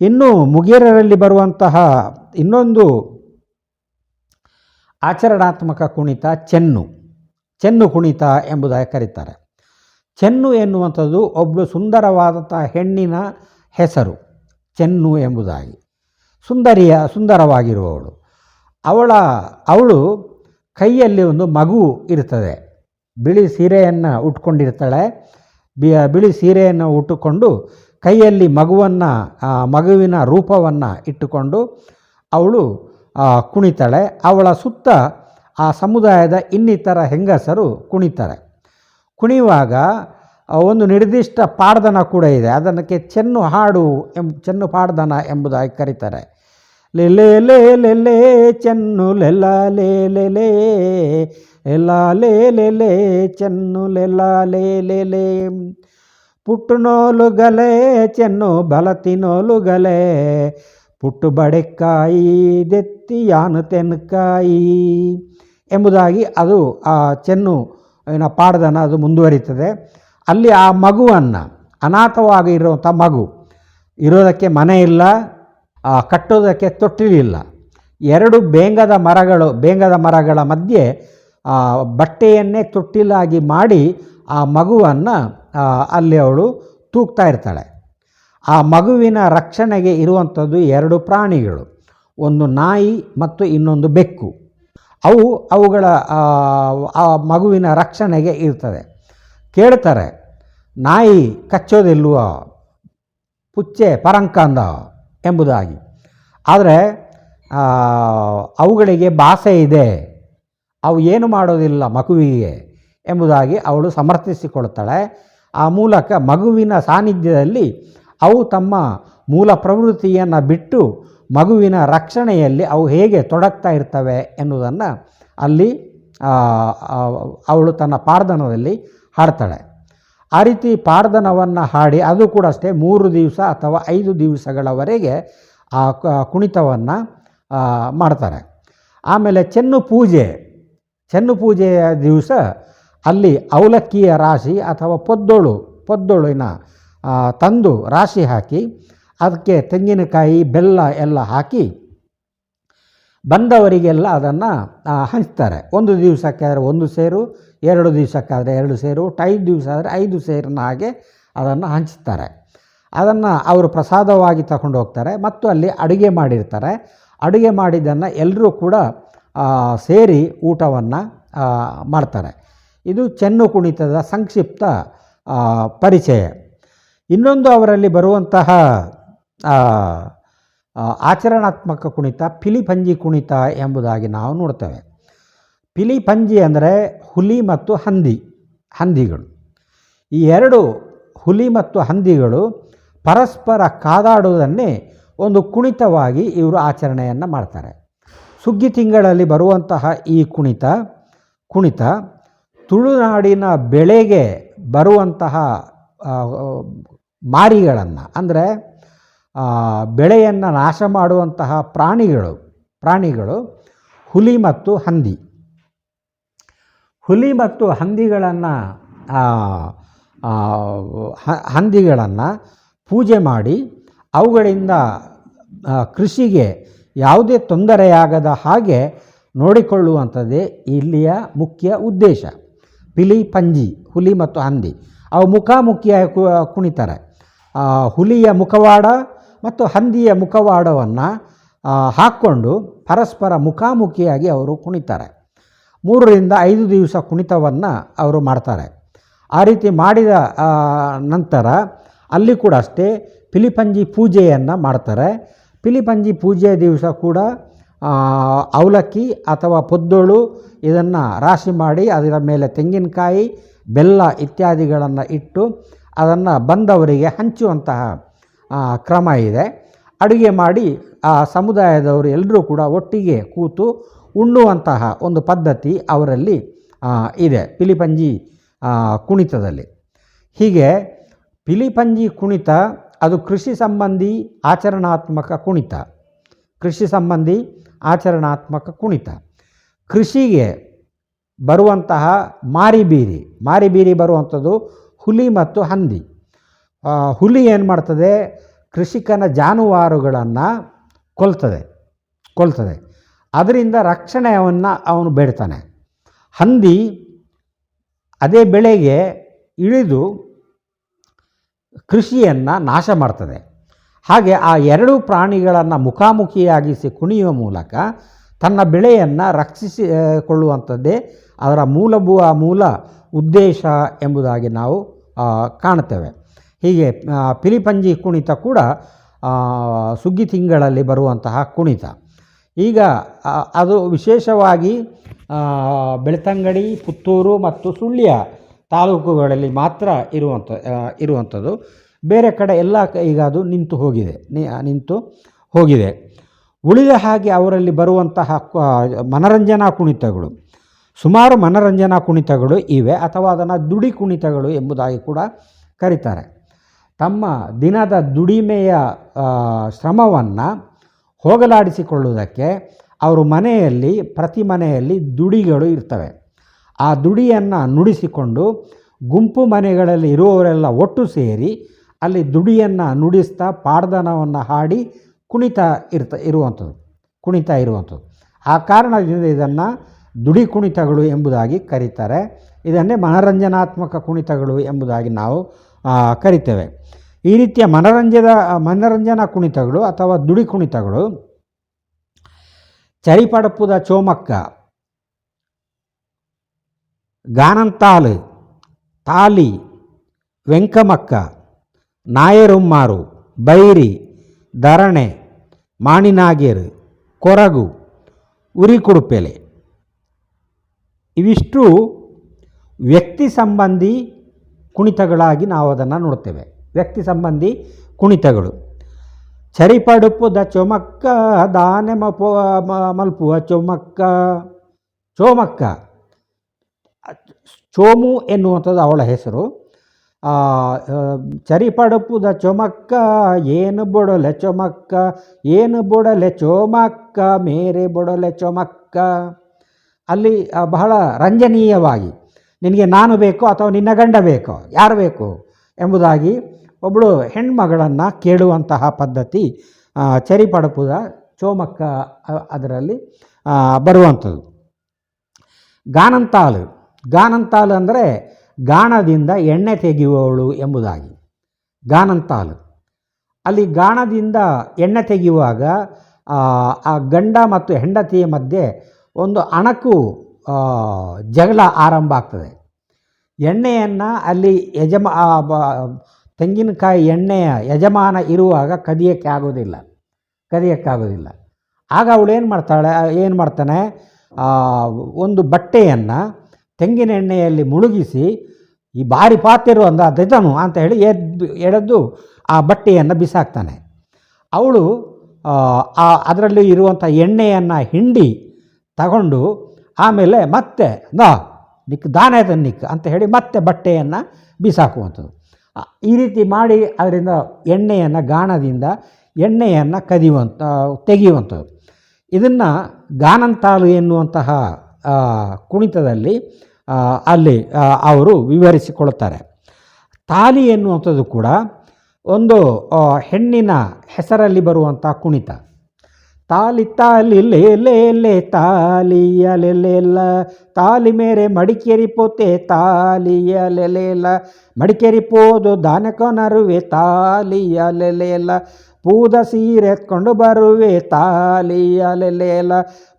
ಇನ್ನು ಮುಗೇರರಲ್ಲಿ ಬರುವಂತಹ ಇನ್ನೊಂದು ಆಚರಣಾತ್ಮಕ ಕುಣಿತ ಚೆನ್ನು ಕುಣಿತ ಎಂಬುದಾಗಿ ಕರೀತಾರೆ. ಚೆನ್ನು ಎನ್ನುವಂಥದ್ದು ಒಬ್ಬಳು ಸುಂದರವಾದಂಥ ಹೆಣ್ಣಿನ ಹೆಸರು, ಚೆನ್ನು ಎಂಬುದಾಗಿ. ಸುಂದರವಾಗಿರುವವಳು. ಅವಳು ಕೈಯಲ್ಲಿ ಒಂದು ಮಗು ಇರ್ತದೆ. ಬಿಳಿ ಸೀರೆಯನ್ನು ಉಟ್ಕೊಂಡಿರ್ತಾಳೆ. ಬಿಳಿ ಸೀರೆಯನ್ನು ಉಟ್ಟುಕೊಂಡು ಕೈಯಲ್ಲಿ ಮಗುವಿನ ರೂಪವನ್ನು ಇಟ್ಟುಕೊಂಡು ಅವಳು ಕುಣಿತಾಳೆ. ಅವಳ ಸುತ್ತ ಆ ಸಮುದಾಯದ ಇನ್ನಿತರ ಹೆಂಗಸರು ಕುಣಿತಾರೆ. ಕುಣಿಯುವಾಗ ಒಂದು ನಿರ್ದಿಷ್ಟ ಪಾಡ್ದನ ಕೂಡ ಇದೆ. ಅದಕ್ಕೆ ಚೆನ್ನು ಹಾಡು ಚೆನ್ನು ಪಾಡ್ದನ ಎಂಬುದಾಗಿ ಕರೀತಾರೆ. ಲೇ ಲೇ ಲೇ ಲೇ ಲೇ ಚೆನ್ನು ಲೆಲ್ಲ ಲೇ ಲೇ ಲೇ ಎಲ್ಲ ಲೇ ಲೇ ಲೇ ಚೆನ್ನು ಲೆಲ್ಲ ಲೇ ಲೇ ಲೇ ಪುಟ್ಟುನೋಲುಗಲೇ ಚೆನ್ನು ಬಲತಿನೋಲುಗಲೇ ಪುಟ್ಟು ಬಡೆಕಾಯಿ ದೆತ್ತಿಯಾನು ತೆನ್ಕಾಯಿ ಎಂಬುದಾಗಿ ಅದು ಆ ಚೆನ್ನು ಪಾಡ್ದನ ಅದು ಮುಂದುವರಿತದೆ. ಅಲ್ಲಿ ಆ ಮಗುವನ್ನು, ಅನಾಥವಾಗಿ ಇರುವಂಥ ಮಗು, ಇರೋದಕ್ಕೆ ಮನೆ ಇಲ್ಲ, ಕಟ್ಟೋದಕ್ಕೆ ತೊಟ್ಟಿಲಿಲ್ಲ. 2 ಬೇಂಗದ ಮರಗಳ ಮಧ್ಯೆ ಬಟ್ಟೆಯನ್ನೇ ತೊಟ್ಟಿಲಾಗಿ ಮಾಡಿ ಆ ಮಗುವನ್ನು ಅಲ್ಲಿ ಅವಳು ತೂಗ್ತಾ ಇರ್ತಾಳೆ. ಆ ಮಗುವಿನ ರಕ್ಷಣೆಗೆ ಇರುವಂಥದ್ದು 2 ಪ್ರಾಣಿಗಳು, ಒಂದು ನಾಯಿ ಮತ್ತು ಇನ್ನೊಂದು ಬೆಕ್ಕು. ಅವುಗಳ ಆ ಮಗುವಿನ ರಕ್ಷಣೆಗೆ ಇರ್ತದೆ. ಕೇಳ್ತಾರೆ, ನಾಯಿ ಕಚ್ಚೋದಿಲ್ವ, ಪುಚ್ಚೆ ಪರಂಕಂದ ಎಂಬುದಾಗಿ. ಆದರೆ ಅವುಗಳಿಗೆ ಭಾಷೆ ಇದೆ, ಅವು ಏನು ಮಾಡೋದಿಲ್ಲ ಮಗುವಿಗೆ ಎಂಬುದಾಗಿ ಅವಳು ಸಮರ್ಥಿಸಿಕೊಳ್ತಾಳೆ. ಆ ಮೂಲಕ ಮಗುವಿನ ಸಾನ್ನಿಧ್ಯದಲ್ಲಿ ಅವು ತಮ್ಮ ಮೂಲ ಪ್ರವೃತ್ತಿಯನ್ನು ಬಿಟ್ಟು ಮಗುವಿನ ರಕ್ಷಣೆಯಲ್ಲಿ ಅವು ಹೇಗೆ ತೊಡಗ್ತಾ ಇರ್ತವೆ ಎನ್ನುವುದನ್ನು ಅಲ್ಲಿ ಅವಳು ತನ್ನ ಪಾರ್ದನದಲ್ಲಿ ಹಾಡ್ತಾಳೆ. ಆ ರೀತಿ ಪಾರ್ದನವನ್ನು ಹಾಡಿ ಅದು ಕೂಡ ಅಷ್ಟೇ 3 ದಿವಸ ಅಥವಾ 5 ದಿವಸಗಳವರೆಗೆ ಆ ಕುಣಿತವನ್ನು ಮಾಡ್ತಾರೆ. ಆಮೇಲೆ ಚೆನ್ನು ಪೂಜೆಯ ದಿವಸ ಅಲ್ಲಿ ಅವಲಕ್ಕಿಯ ರಾಶಿ ಅಥವಾ ಪೊದ್ದೊಳಿನ ತಂದು ರಾಶಿ ಹಾಕಿ ಅದಕ್ಕೆ ತೆಂಗಿನಕಾಯಿ ಬೆಲ್ಲ ಎಲ್ಲ ಹಾಕಿ ಬಂದವರಿಗೆಲ್ಲ ಅದನ್ನು ಹಂಚ್ತಾರೆ. 1 ದಿವಸಕ್ಕಾದರೆ 1 ಸೇರು, 2 ದಿವಸಕ್ಕಾದರೆ 2 ಸೇರು, 5 ದಿವಸ ಆದರೆ 5 ಸೇರಿನ ಹಾಗೆ ಅದನ್ನು ಹಂಚ್ತಾರೆ. ಅದನ್ನು ಅವರು ಪ್ರಸಾದವಾಗಿ ತಗೊಂಡು ಹೋಗ್ತಾರೆ ಮತ್ತು ಅಲ್ಲಿ ಅಡುಗೆ ಮಾಡಿರ್ತಾರೆ. ಅಡುಗೆ ಮಾಡಿದ್ದನ್ನು ಎಲ್ಲರೂ ಕೂಡ ಸೇರಿ ಊಟವನ್ನು ಮಾಡ್ತಾರೆ. ಇದು ಚೆನ್ನು ಕುಣಿತದ ಸಂಕ್ಷಿಪ್ತ ಪರಿಚಯ. ಇನ್ನೊಂದು ಅವರಲ್ಲಿ ಬರುವಂತಹ ಆಚರಣಾತ್ಮಕ ಕುಣಿತ ಪಿಲಿಪಂಜಿ ಕುಣಿತ ಎಂಬುದಾಗಿ ನಾವು ನೋಡ್ತೇವೆ. ಪಿಲಿಪಂಜಿ ಅಂದರೆ ಹುಲಿ ಮತ್ತು ಹಂದಿಗಳು. ಈ 2 ಹುಲಿ ಮತ್ತು ಹಂದಿಗಳು ಪರಸ್ಪರ ಕಾದಾಡುವುದನ್ನೇ ಒಂದು ಕುಣಿತವಾಗಿ ಇವರು ಆಚರಣೆಯನ್ನು ಮಾಡ್ತಾರೆ. ಸುಗ್ಗಿ ತಿಂಗಳಲ್ಲಿ ಬರುವಂತಹ ಈ ಕುಣಿತ ತುಳುನಾಡಿನ ಬೆಳೆಗೆ ಬರುವಂತಹ ಮಾರಿಗಳನ್ನು, ಅಂದರೆ ಬೆಳೆಯನ್ನು ನಾಶ ಮಾಡುವಂತಹ ಪ್ರಾಣಿಗಳು ಹುಲಿ ಮತ್ತು ಹಂದಿಗಳನ್ನು ಪೂಜೆ ಮಾಡಿ ಅವುಗಳಿಂದ ಕೃಷಿಗೆ ಯಾವುದೇ ತೊಂದರೆಯಾಗದ ಹಾಗೆ ನೋಡಿಕೊಳ್ಳುವಂಥದ್ದೇ ಇಲ್ಲಿಯ ಮುಖ್ಯ ಉದ್ದೇಶ. ಪಿಲಿಪಂಜಿ ಹುಲಿ ಮತ್ತು ಹಂದಿ ಅವು ಮುಖಾಮುಖಿಯಾಗಿ ಕುಣಿತಾರೆ. ಹುಲಿಯ ಮುಖವಾಡ ಮತ್ತು ಹಂದಿಯ ಮುಖವಾಡವನ್ನು ಹಾಕ್ಕೊಂಡು ಪರಸ್ಪರ ಮುಖಾಮುಖಿಯಾಗಿ ಅವರು ಕುಣಿತಾರೆ. 3 ರಿಂದ 5 ದಿವಸ ಕುಣಿತವನ್ನು ಅವರು ಮಾಡ್ತಾರೆ. ಆ ರೀತಿ ಮಾಡಿದ ನಂತರ ಅಲ್ಲಿ ಕೂಡ ಅಷ್ಟೇ ಪಿಲಿಪಂಜಿ ಪೂಜೆಯನ್ನು ಮಾಡ್ತಾರೆ. ಪಿಲಿಪಂಜಿ ಪೂಜೆಯ ದಿವಸ ಕೂಡ ಅವಲಕ್ಕಿ ಅಥವಾ ಪೊದ್ದೊಳು ಇದನ್ನು ರಾಶಿ ಮಾಡಿ ಅದರ ಮೇಲೆ ತೆಂಗಿನಕಾಯಿ ಬೆಲ್ಲ ಇತ್ಯಾದಿಗಳನ್ನು ಇಟ್ಟು ಅದನ್ನು ಬಂದವರಿಗೆ ಹಂಚುವಂತಹ ಕ್ರಮ ಇದೆ. ಅಡುಗೆ ಮಾಡಿ ಆ ಸಮುದಾಯದವರು ಎಲ್ಲರೂ ಕೂಡ ಒಟ್ಟಿಗೆ ಕೂತು ಉಣ್ಣುವಂತಹ ಒಂದು ಪದ್ಧತಿ ಅವರಲ್ಲಿ ಇದೆ ಪೀಲಿಪಂಜಿ ಕುಣಿತದಲ್ಲಿ. ಹೀಗೆ ಪೀಲಿಪಂಜಿ ಕುಣಿತ ಅದು ಕೃಷಿ ಸಂಬಂಧಿ ಆಚರಣಾತ್ಮಕ ಕುಣಿತ. ಕೃಷಿಗೆ ಬರುವಂತಹ ಮಾರಿಬೀರಿ ಬರುವಂಥದ್ದು ಹುಲಿ ಮತ್ತು ಹಂದಿ. ಹುಲಿ ಏನು ಮಾಡ್ತದೆ, ಕೃಷಿಕನ ಜಾನುವಾರುಗಳನ್ನು ಕೊಲ್ತದೆ. ಅದರಿಂದ ರಕ್ಷಣೆಯನ್ನು ಅವನು ಬೇಡ್ತಾನೆ. ಹಂದಿ ಅದೇ ಬೆಳೆಗೆ ಇಳಿದು ಕೃಷಿಯನ್ನು ನಾಶ ಮಾಡ್ತದೆ. ಹಾಗೆ ಆ 2 ಪ್ರಾಣಿಗಳನ್ನು ಮುಖಾಮುಖಿಯಾಗಿಸಿ ಕುಣಿಯುವ ಮೂಲಕ ತನ್ನ ಬೆಳೆಯನ್ನು ರಕ್ಷಿಸಿಕೊಳ್ಳುವಂಥದ್ದೇ ಅದರ ಮೂಲ ಉದ್ದೇಶ ಎಂಬುದಾಗಿ ನಾವು ಕಾಣ್ತೇವೆ. ಹೀಗೆ ಪಿಲಿಪಂಜಿ ಕುಣಿತ ಕೂಡ ಸುಗ್ಗಿ ತಿಂಗಳಲ್ಲಿ ಬರುವಂತಹ ಕುಣಿತ. ಈಗ ಅದು ವಿಶೇಷವಾಗಿ ಬೆಳ್ತಂಗಡಿ, ಪುತ್ತೂರು ಮತ್ತು ಸುಳ್ಯ ತಾಲೂಕುಗಳಲ್ಲಿ ಮಾತ್ರ ಇರುವಂಥದ್ದು. ಬೇರೆ ಕಡೆ ಎಲ್ಲ ಈಗ ಅದು ನಿಂತು ಹೋಗಿದೆ. ಉಳಿದ ಹಾಗೆ ಅವರಲ್ಲಿ ಬರುವಂತಹ ಮನರಂಜನಾ ಕುಣಿತಗಳು, ಸುಮಾರು ಮನರಂಜನಾ ಕುಣಿತಗಳು ಇವೆ, ಅಥವಾ ಅದನ್ನು ದುಡಿ ಕುಣಿತಗಳು ಎಂಬುದಾಗಿ ಕೂಡ ಕರೀತಾರೆ. ತಮ್ಮ ದಿನದ ದುಡಿಮೆಯ ಶ್ರಮವನ್ನು ಹೋಗಲಾಡಿಸಿಕೊಳ್ಳುವುದಕ್ಕೆ ಅವರು ಪ್ರತಿ ಮನೆಯಲ್ಲಿ ದುಡಿಗಳು ಇರ್ತವೆ. ಆ ದುಡಿಯನ್ನು ನುಡಿಸಿಕೊಂಡು ಗುಂಪು ಮನೆಗಳಲ್ಲಿ ಇರುವವರೆಲ್ಲ ಒಟ್ಟು ಸೇರಿ ಅಲ್ಲಿ ದುಡಿಯನ್ನು ನುಡಿಸ್ತಾ ಪಾಡ್ದನವನ್ನು ಹಾಡಿ ಕುಣಿತ ಇರುವಂಥದ್ದು. ಆ ಕಾರಣದಿಂದ ಇದನ್ನು ದುಡಿ ಕುಣಿತಗಳು ಎಂಬುದಾಗಿ ಕರೀತಾರೆ. ಇದನ್ನೇ ಮನರಂಜನಾತ್ಮಕ ಕುಣಿತಗಳು ಎಂಬುದಾಗಿ ನಾವು ಕರಿತೇವೆ. ಈ ರೀತಿಯ ಮನರಂಜನಾ ಕುಣಿತಗಳು ಅಥವಾ ದುಡಿ ಕುಣಿತಗಳು ಚರಿಪಡಪುದ ಚೋಮಕ್ಕ, ಗಾನಂತಾಲು, ತಾಲಿ, ವೆಂಕಮಕ್ಕ, ನಾಯರುಮ್ಮಾರು, ಬೈರಿ, ಧರಣೆ, ಮಾಣಿನಾಗೇರು, ಕೊರಗು, ಉರಿಕುಡುಪೆಲೆ ಇವಿಷ್ಟು ವ್ಯಕ್ತಿ ಸಂಬಂಧಿ ಕುಣಿತಗಳಾಗಿ ನಾವು ಅದನ್ನು ನೋಡ್ತೇವೆ. ವ್ಯಕ್ತಿ ಸಂಬಂಧಿ ಕುಣಿತಗಳು. ಚರಿಪಡುಪುದ ಚೊಮಕ್ಕ ದಾನೆ ಮಲ್ಪುವ ಚೊಮಕ್ಕ. ಚೋಮಕ್ಕ, ಚೋಮು ಎನ್ನುವಂಥದ್ದು ಅವಳ ಹೆಸರು. ಚರಿಪಡುಪುದ ಚೊಮಕ್ಕ ಏನು ಬೊಡಲೆ ಚೊಮಕ್ಕ, ಏನು ಬೊಡಲೆ ಚೋಮಕ್ಕ ಮೇರೆ ಬೊಡಲೆ ಚೊಮಕ್ಕ. ಅಲ್ಲಿ ಬಹಳ ರಂಜನೀಯವಾಗಿ ನಿನಗೆ ನಾನು ಬೇಕೋ ಅಥವಾ ನಿನ್ನ ಗಂಡ ಬೇಕೋ, ಯಾರು ಬೇಕು ಎಂಬುದಾಗಿ ಒಬ್ಬಳು ಹೆಣ್ಮಗಳನ್ನು ಕೇಳುವಂತಹ ಪದ್ಧತಿ ಚರಿಪಡಪುದ ಚೋಮಕ್ಕ ಅದರಲ್ಲಿ ಬರುವಂಥದ್ದು. ಗಾನಂತಾಲು. ಗಾನಂತಾಲು ಅಂದರೆ ಗಾಣದಿಂದ ಎಣ್ಣೆ ತೆಗೆಯುವವಳು ಎಂಬುದಾಗಿ ಗಾನಂತಾಲು. ಅಲ್ಲಿ ಗಾಣದಿಂದ ಎಣ್ಣೆ ತೆಗೆಯುವಾಗ ಆ ಗಂಡ ಮತ್ತು ಹೆಂಡತಿಯ ಮಧ್ಯೆ ಒಂದು ಅಣಕು ಜಗಳ ಆರಂಭ ಆಗ್ತದೆ. ಎಣ್ಣೆಯನ್ನು ಅಲ್ಲಿ ತೆಂಗಿನಕಾಯಿ ಎಣ್ಣೆಯ ಯಜಮಾನ ಇರುವಾಗ ಕದಿಯೋಕ್ಕಾಗೋದಿಲ್ಲ. ಆಗ ಅವಳು ಏನು ಮಾಡ್ತಾನೆ, ಒಂದು ಬಟ್ಟೆಯನ್ನು ತೆಂಗಿನ ಎಣ್ಣೆಯಲ್ಲಿ ಮುಳುಗಿಸಿ ಈ ಬಾರಿ ಪಾತಿರು ಅದನು ಅಂತ ಹೇಳಿ ಎಳೆದು ಆ ಬಟ್ಟೆಯನ್ನು ಬಿಸಾಕ್ತಾನೆ. ಅವಳು ಅದರಲ್ಲಿ ಇರುವಂಥ ಎಣ್ಣೆಯನ್ನು ಹಿಂಡಿ ತಗೊಂಡು ಆಮೇಲೆ ಮತ್ತೆ ದಾನೆ ತನ್ನಿಕ್ ಅಂತ ಹೇಳಿ ಮತ್ತೆ ಬಟ್ಟೆಯನ್ನು ಬಿಸಾಕುವಂಥದ್ದು. ಈ ರೀತಿ ಮಾಡಿ ಅದರಿಂದ ಗಾಣದಿಂದ ಎಣ್ಣೆಯನ್ನು ತೆಗೆಯುವಂಥದ್ದು. ಇದನ್ನು ಗಾನಂತಾಲು ಎನ್ನುವಂತಹ ಕುಣಿತದಲ್ಲಿ ಅಲ್ಲಿ ಅವರು ವಿವರಿಸಿಕೊಳ್ತಾರೆ. ತಾಲಿ ಎನ್ನುವಂಥದ್ದು ಕೂಡ ಒಂದು ಹೆಣ್ಣಿನ ಹೆಸರಲ್ಲಿ ಬರುವಂಥ ಕುಣಿತ. ತಾಲಿ ತಾಲಿ ಲೇ ಲೇ ಲೇ ತಾಲಿಯಲೆಲ್ಲ ತಾಲಿ ಮೇರೆ ಮಡಿಕೇರಿ ಪೋತೆ ತಾಲಿಯಲೆಲ್ಲ ಮಡಿಕೇರಿ ಪೋದು ದಾನಕೊನರುವೆ ತಾಲಿಯಲೆಲ್ಲ ಪೂದ ಸೀರೆ ಎತ್ಕೊಂಡು ಬರುವೆ ತಾಲಿಯಲೆಲ್ಲ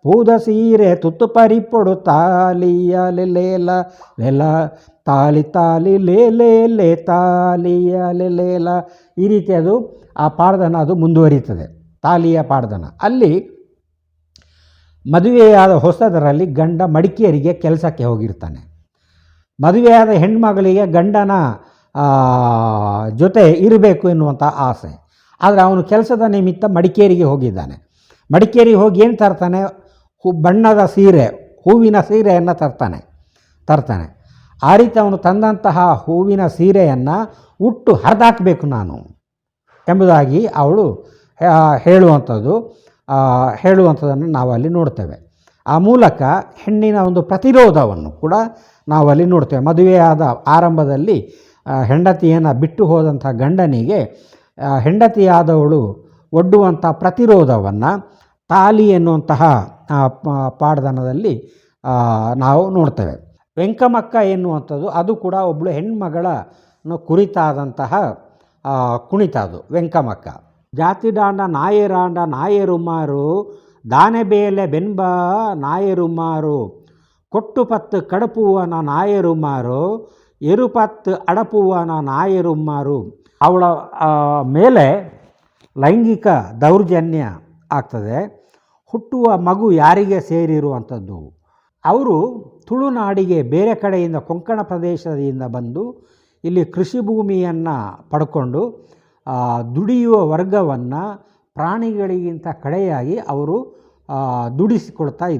ಪೂದ ಸೀರೆ ತುತ್ತು ಪರಿಪೊಡು ತಾಲಿಯಲೆಲ್ಲ ಲೆಲ್ಲ ತಾಲಿ ತಾಲಿ ಲೇ ಲೇ ಲೇ ತಾಲಿಯಲೆಲ್ಲ. ಈ ರೀತಿ ಅದು ಆ ಪಾಡ್ದನ ಅದು ಮುಂದುವರಿಯುತ್ತದೆ. ತಾಲಿಯ ಪಾಡ್ದನ ಅಲ್ಲಿ ಮದುವೆಯಾದ ಹೊಸದರಲ್ಲಿ ಗಂಡ ಮಡಿಕೇರಿಗೆ ಕೆಲಸಕ್ಕೆ ಹೋಗಿರ್ತಾನೆ. ಮದುವೆಯಾದ ಹೆಣ್ಮಗಳಿಗೆ ಗಂಡನ ಜೊತೆ ಇರಬೇಕು ಎನ್ನುವಂಥ ಆಸೆ. ಆದರೆ ಅವನು ಕೆಲಸದ ನಿಮಿತ್ತ ಮಡಿಕೇರಿಗೆ ಹೋಗಿದ್ದಾನೆ. ಮಡಿಕೇರಿಗೆ ಹೋಗಿ ಏನು ತರ್ತಾನೆ, ಬಣ್ಣದ ಸೀರೆ, ಹೂವಿನ ಸೀರೆಯನ್ನು ತರ್ತಾನೆ. ಆ ರೀತಿ ಅವನು ತಂದಂತಹ ಹೂವಿನ ಸೀರೆಯನ್ನು ಉಟ್ಟು ಹರಿದಾಕಬೇಕು ನಾನು ಎಂಬುದಾಗಿ ಅವಳು ಹೇಳುವಂಥದ್ದನ್ನು ನಾವಲ್ಲಿ ನೋಡ್ತೇವೆ. ಆ ಮೂಲಕ ಹೆಣ್ಣಿನ ಒಂದು ಪ್ರತಿರೋಧವನ್ನು ಕೂಡ ನಾವಲ್ಲಿ ನೋಡ್ತೇವೆ. ಮದುವೆಯಾದ ಆರಂಭದಲ್ಲಿ ಹೆಂಡತಿಯನ್ನು ಬಿಟ್ಟು ಹೋದಂಥ ಗಂಡನಿಗೆ ಹೆಂಡತಿಯಾದವಳು ಒಡ್ಡುವಂಥ ಪ್ರತಿರೋಧವನ್ನು ತಾಲಿ ಎನ್ನುವಂತಹ ಪಾಡ್ದನದಲ್ಲಿ ನಾವು ನೋಡ್ತೇವೆ. ವೆಂಕಮಕ್ಕ ಎನ್ನುವಂಥದ್ದು ಅದು ಕೂಡ ಒಬ್ಬಳು ಹೆಣ್ಮಗಳನ್ನು ಕುರಿತಾದಂತಹ ಕುಣಿತ. ಅದು ವೆಂಕಮಕ್ಕ. ಜಾತಿಡಾಂಡ ನಾಯರಾಂಡ ನಾಯರುಮಾರು ದಾನೆ ಬೇಲೆ ಬೆನ್ಬ ನಾಯರುಮಾರು ಕೊಟ್ಟು ಪತ್ತು ಕಡಪುವನ ನಾಯರುಮಾರು ಎರುಪತ್ತು ಅಡಪುವನ ನಾಯರುಮಾರು. ಅವಳ ಮೇಲೆ ಲೈಂಗಿಕ ದೌರ್ಜನ್ಯ ಆಗ್ತದೆ. ಹುಟ್ಟುವ ಮಗು ಯಾರಿಗೆ ಸೇರಿರುವಂಥದ್ದು. ಅವರು ತುಳುನಾಡಿಗೆ ಬೇರೆ ಕಡೆಯಿಂದ ಕೊಂಕಣ ಪ್ರದೇಶದಿಂದ ಬಂದು ಇಲ್ಲಿ ಕೃಷಿ ಭೂಮಿಯನ್ನು ಪಡ್ಕೊಂಡು ದುಡಿಯುವ ವರ್ಗವನ್ನು ಪ್ರಾಣಿಗಳಿಗಿಂತ ಕಡೆಯಾಗಿ ಅವರು ದುಡಿಸಿಕೊಳ್ತಾ ಇದ್ದರು.